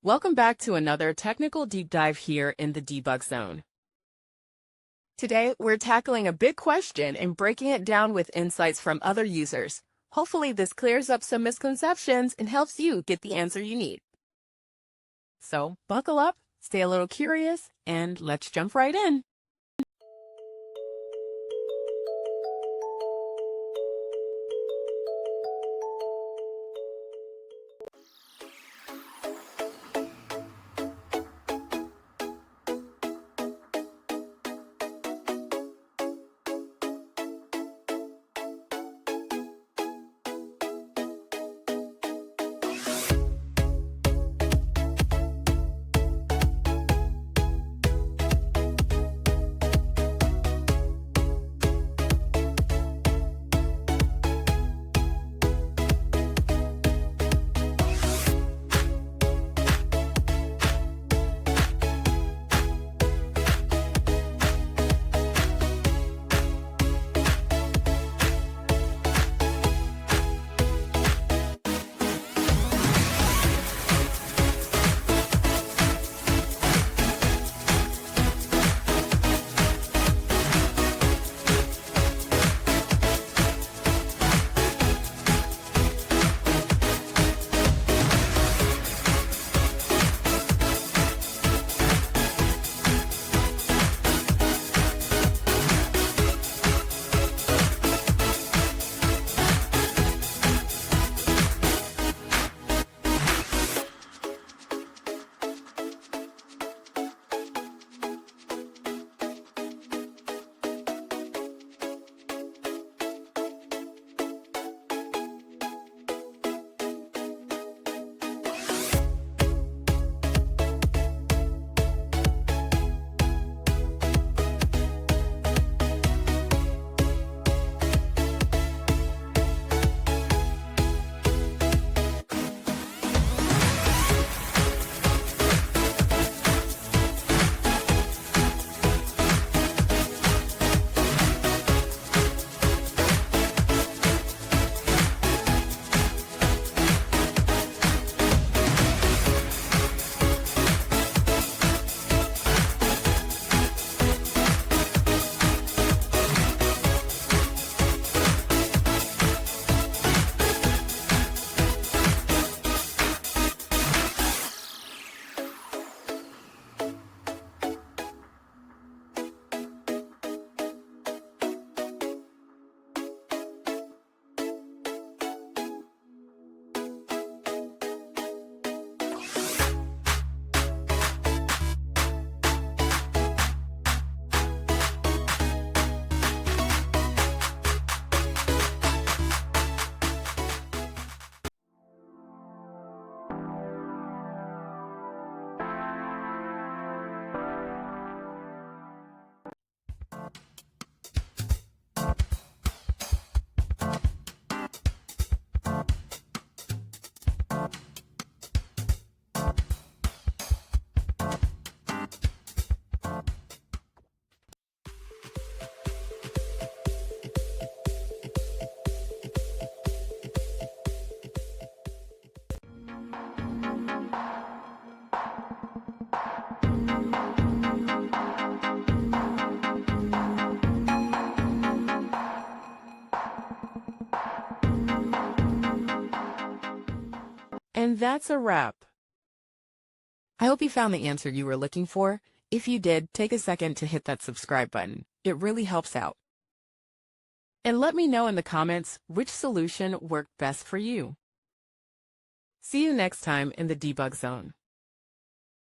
Welcome back to another technical deep dive here in the debug zone. Today, we're tackling a big question and breaking it down with insights from other users. Hopefully, this clears up some misconceptions and helps you get the answer you need. So, buckle up, stay a little curious, and let's jump right in. And that's a wrap. I hope you found the answer you were looking for. If you did, take a second to hit that subscribe button. It really helps out. And let me know in the comments which solution worked best for you. See you next time in the debug zone.